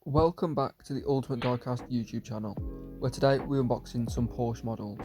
Welcome back to the Ultimate Diecast YouTube channel, where today we're unboxing some Porsche models.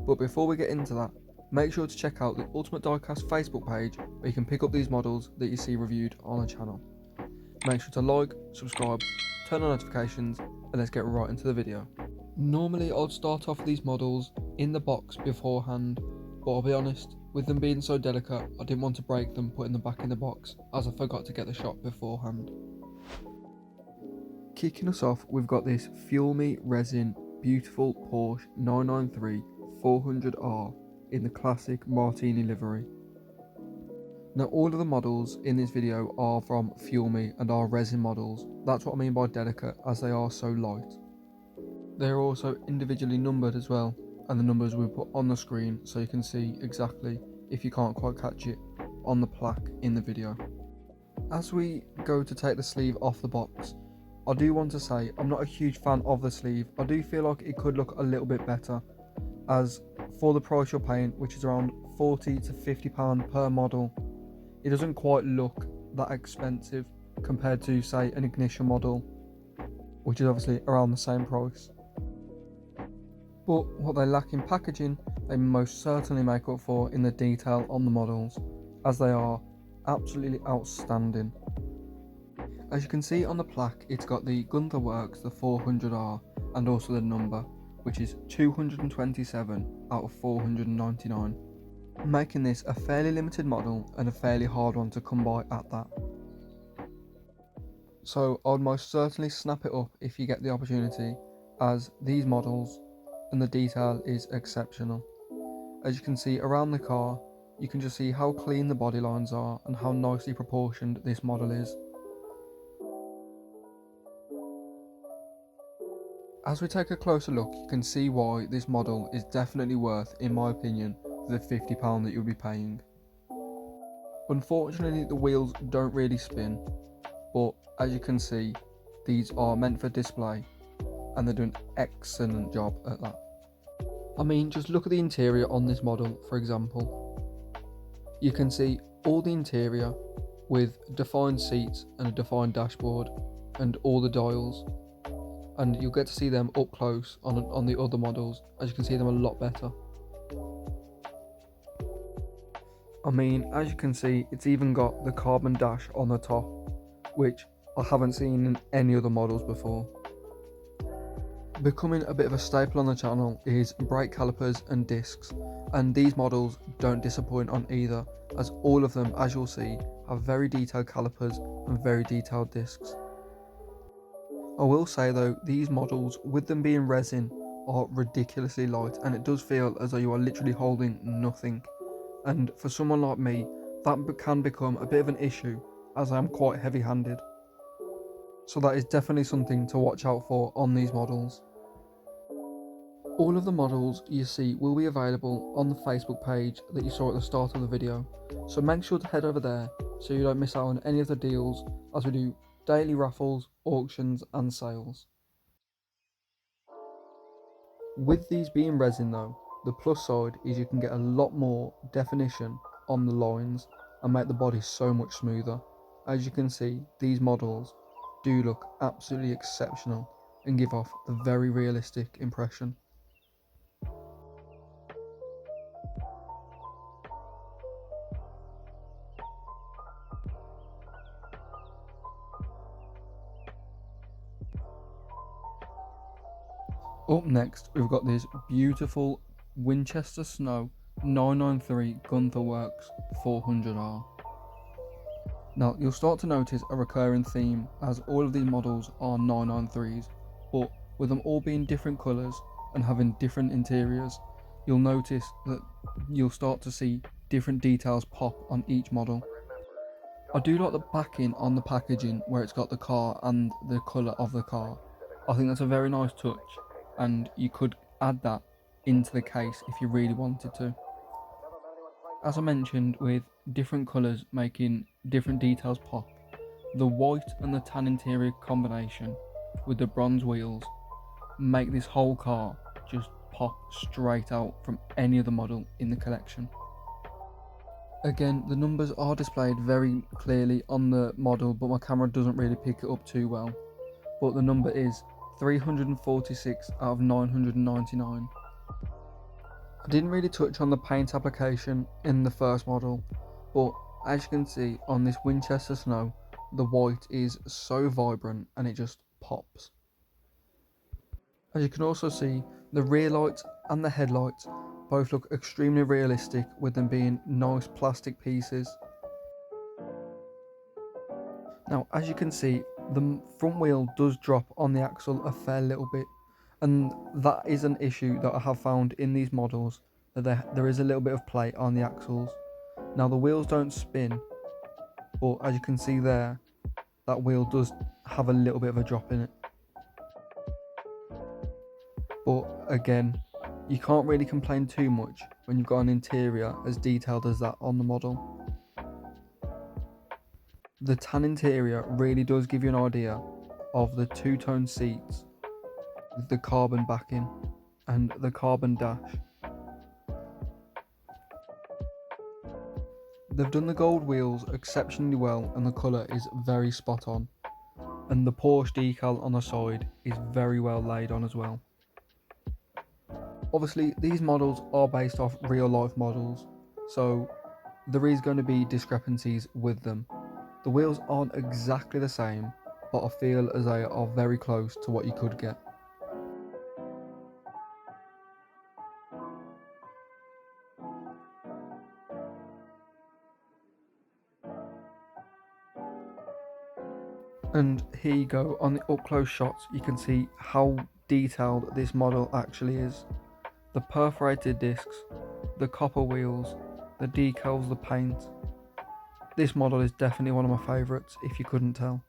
But before we get into that, make sure to check out the Ultimate Diecast Facebook page where you can pick up these models that you see reviewed on the channel. Make sure to like, subscribe, turn on notifications, and let's get right into the video. Normally I'd start off these models in the box beforehand, but I'll be honest, with them being so delicate, I didn't want to break them putting them back in the box as I forgot to get the shot beforehand. Kicking us off, we've got this fuelme resin beautiful Porsche 993 400R in the classic Martini livery. Now all of the models in this video are from fuelme and are resin models. That's what I mean by delicate, as they are so light. They are also individually numbered as well, and the numbers we put on the screen so you can see exactly, if you can't quite catch it, on the plaque in the video. As we go to take the sleeve off the box, I do want to say I'm not a huge fan of the sleeve. I do feel like it could look a little bit better, as for the price you're paying, which is around £40 to £50 per model, it doesn't quite look that expensive compared to, say, an ignition model, which is obviously around the same price. But what they lack in packaging, they most certainly make up for in the detail on the models, as they are absolutely outstanding. As you can see on the plaque, it's got the Gunther Werks, the 400R, and also the number, which is 227 out of 499, making this a fairly limited model and a fairly hard one to come by at that. So I'd most certainly snap it up if you get the opportunity, as these models and the detail is exceptional. As you can see around the car, you can just see how clean the body lines are and how nicely proportioned this model is. As we take a closer look, you can see why this model is definitely worth, in my opinion, the £50 that you'll be paying. Unfortunately, the wheels don't really spin, but as you can see, these are meant for display, and they're doing an excellent job at that. I mean, just look at the interior on this model, for example. You can see all the interior with defined seats and a defined dashboard and all the dials. And you'll get to see them up close on the other models, as you can see them a lot better. I mean, as you can see, it's even got the carbon dash on the top, which I haven't seen in any other models before. Becoming a bit of a staple on the channel is brake calipers and discs, and these models don't disappoint on either, as all of them, as you'll see, have very detailed calipers and very detailed discs. I will say though, these models, with them being resin, are ridiculously light, and it does feel as though you are literally holding nothing. And for someone like me, that can become a bit of an issue, as I am quite heavy-handed. So that is definitely something to watch out for on these models. All of the models you see will be available on the Facebook page that you saw at the start of the video, so make sure to head over there so you don't miss out on any of the deals, as we do daily raffles, auctions and sales. With these being resin though, the plus side is you can get a lot more definition on the lines and make the body so much smoother. As you can see, these models do look absolutely exceptional and give off a very realistic impression. Up next, we've got this beautiful Winchester Snow 993 Gunther Werks 400R. Now, you'll start to notice a recurring theme, as all of these models are 993s, but with them all being different colours and having different interiors, you'll notice that you'll start to see different details pop on each model. I do like the backing on the packaging where it's got the car and the colour of the car. I think that's a very nice touch, and you could add that into the case if you really wanted to. As I mentioned, with different colours making different details pop, the white and the tan interior combination with the bronze wheels make this whole car just pop straight out from any other model in the collection. Again, the numbers are displayed very clearly on the model, but my camera doesn't really pick it up too well. but the number is 346 out of 999. I didn't really touch on the paint application in the first model, but as you can see on this Winchester Snow, the white is so vibrant and it just pops. As you can also see, the rear lights and the headlights both look extremely realistic, with them being nice plastic pieces. Now, as you can see, the front wheel does drop on the axle a fair little bit, and that is an issue that I have found in these models, that there is a little bit of play on the axles. Now, the wheels don't spin, but as you can see there, that wheel does have a little bit of a drop in it. But again, you can't really complain too much when you've got an interior as detailed as that on the model. The tan interior really does give you an idea of the two-tone seats with the carbon backing and the carbon dash. They've done the gold wheels exceptionally well, and the colour is very spot on, and the Porsche decal on the side is very well laid on as well. Obviously, these models are based off real life models, so there is going to be discrepancies with them. The wheels aren't exactly the same, but I feel as they are very close to what you could get. And here you go, on the up close shots you can see how detailed this model actually is. The perforated discs, the copper wheels, the decals, the paint. This model is definitely one of my favourites, if you couldn't tell.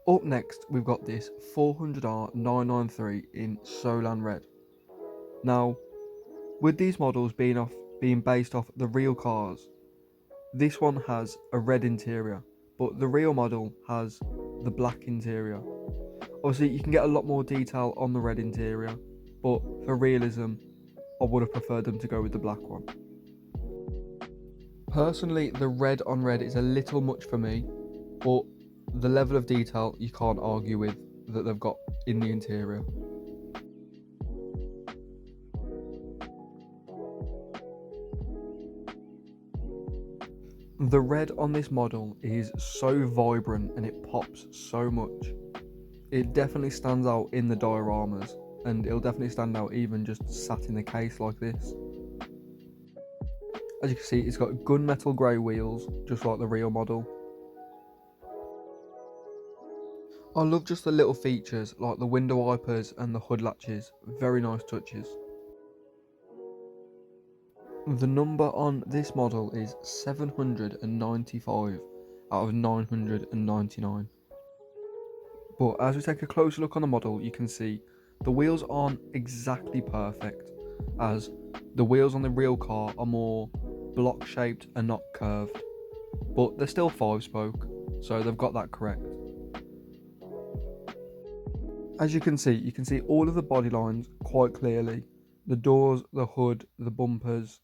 Up next we've got this 400R 993 in Solan Red. Now, with these models being based off the real cars, this one has a red interior, but the real model has the black interior. Obviously, you can get a lot more detail on the red interior, but for realism, I would have preferred them to go with the black one. Personally, the red on red is a little much for me, but the level of detail you can't argue with that they've got in the interior. The red on this model is so vibrant and it pops so much. It definitely stands out in the dioramas, and it'll definitely stand out even just sat in the case like this. As you can see, it's got gunmetal grey wheels, just like the real model. I love just the little features like the window wipers and the hood latches, very nice touches. The number on this model is 795 out of 999. But as we take a closer look on the model, you can see the wheels aren't exactly perfect, as the wheels on the real car are more block shaped and not curved, but they're still 5-spoke, so they've got that correct. As you can see all of the body lines quite clearly, the doors, the hood, the bumpers,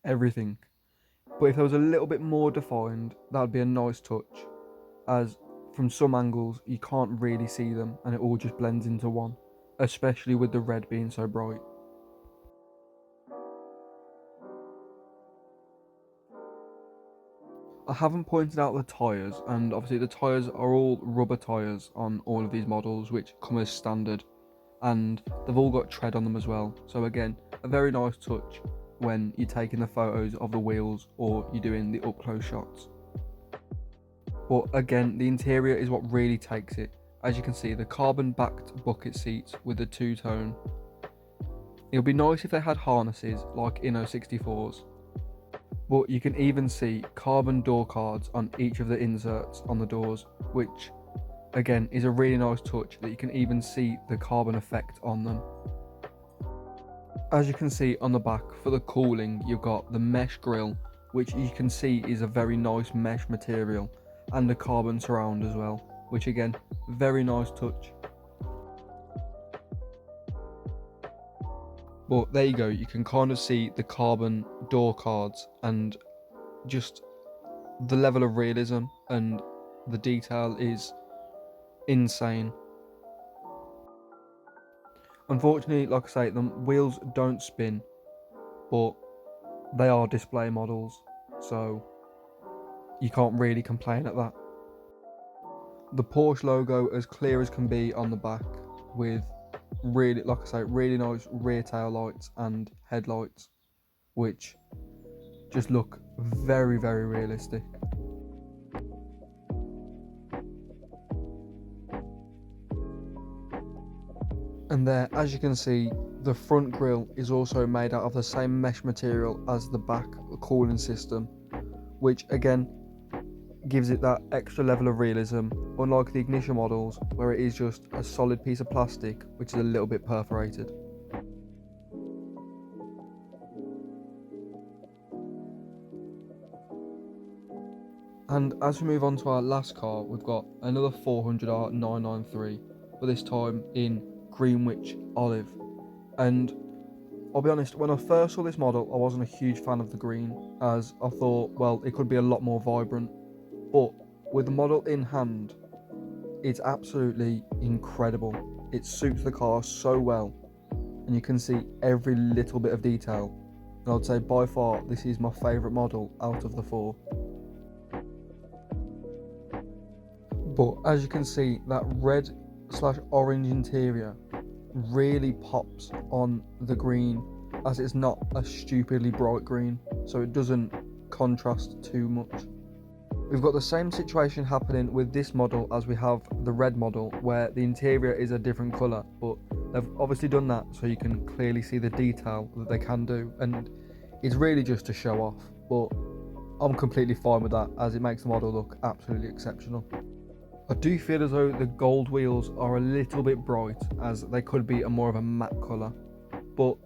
everything. But if there was a little bit more defined, that would be a nice touch, as from some angles you can't really see them and it all just blends into one, especially with the red being so bright. I haven't pointed out the tyres, and obviously the tyres are all rubber tyres on all of these models, which come as standard, and they've all got tread on them as well, so again, a very nice touch when you're taking the photos of the wheels or you're doing the up close shots. But again, the interior is what really takes it. As you can see, the carbon backed bucket seats with the two-tone. It would be nice if they had harnesses like in 64s, but you can even see carbon door cards on each of the inserts on the doors, which again is a really nice touch, that you can even see the carbon effect on them. As you can see on the back, for the cooling you've got the mesh grille, which you can see is a very nice mesh material, and a carbon surround as well, which again, very nice touch. But there you go, you can kind of see the carbon door cards and just the level of realism and the detail is insane. Unfortunately, like I say, the wheels don't spin, but they are display models, so you can't really complain at that. The Porsche logo as clear as can be on the back, with really, like I say, really nice rear tail lights and headlights, which just look very, very realistic. And there, as you can see, the front grille is also made out of the same mesh material as the back cooling system, which again gives it that extra level of realism, unlike the ignition models where it is just a solid piece of plastic which is a little bit perforated. And as we move on to our last car, we've got another 400R 993, but this time in Greenwich Olive. And I'll be honest, when I first saw this model, I wasn't a huge fan of the green, as I thought, well, it could be a lot more vibrant. But with the model in hand, it's absolutely incredible. It suits the car so well, and you can see every little bit of detail. And I'd say by far, this is my favourite model out of the four. But as you can see, that red/orange interior really pops on the green, as it's not a stupidly bright green, so it doesn't contrast too much. We've got the same situation happening with this model as we have the red model, where the interior is a different colour, but they've obviously done that so you can clearly see the detail that they can do, and it's really just to show off, but I'm completely fine with that, as it makes the model look absolutely exceptional. I do feel as though the gold wheels are a little bit bright, as they could be more of a matte colour, but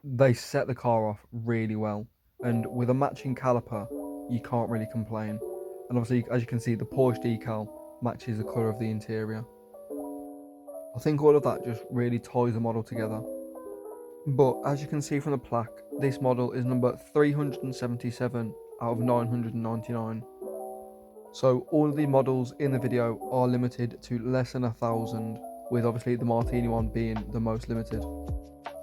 they set the car off really well, and with a matching caliper you can't really complain. And obviously, as you can see, the Porsche decal matches the colour of the interior. I think all of that just really ties the model together. But as you can see from the plaque, this model is number 377 out of 999. So all of the models in the video are limited to less than 1,000, with obviously the Martini one being the most limited.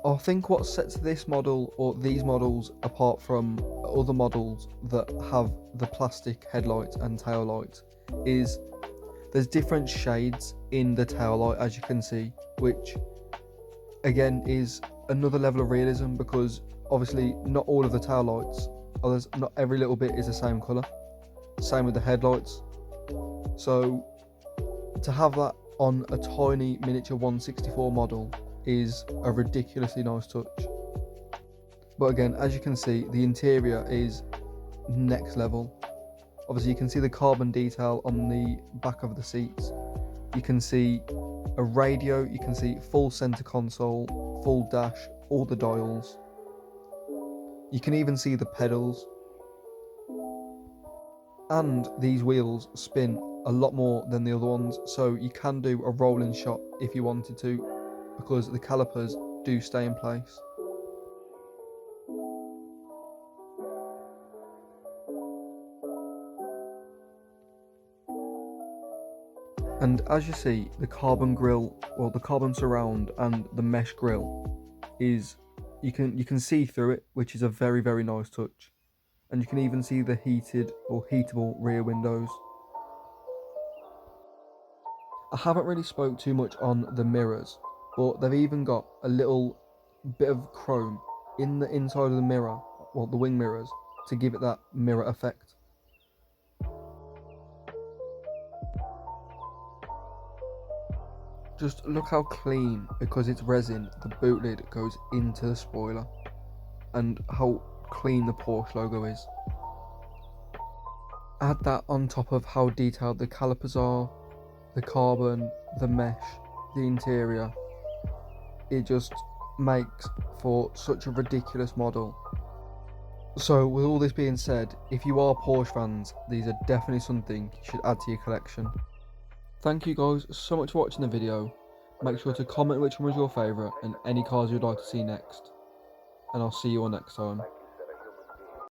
I think what sets this model, or these models, apart from other models that have the plastic headlights and tail lights is there's different shades in the tail light, as you can see, which again is another level of realism, because obviously not all of the tail lights, or not every little bit is the same colour. Same with the headlights. So to have that on a tiny miniature 164 model is a ridiculously nice touch. But again, as you can see, the interior is next level. Obviously you can see the carbon detail on the back of the seats. You can see a radio, you can see full center console, full dash, all the dials. You can even see the pedals. And these wheels spin a lot more than the other ones, so you can do a rolling shot if you wanted to, because the calipers do stay in place. And as you see, the carbon grille, well, the carbon surround and the mesh grille is, you can see through it, which is a very, very nice touch. And you can even see the heated or heatable rear windows. I haven't really spoke too much on the mirrors, but they've even got a little bit of chrome in the inside of the mirror, well, the wing mirrors, to give it that mirror effect. Just look how clean, because it's resin, the boot lid goes into the spoiler, and how clean the Porsche logo is. Add that on top of how detailed the calipers are, the carbon, the mesh, the interior. It just makes for such a ridiculous model. So with all this being said, if you are Porsche fans, these are definitely something you should add to your collection. Thank you guys so much for watching the video. Make sure to comment which one was your favourite and any cars you'd like to see next. And I'll see you all next time.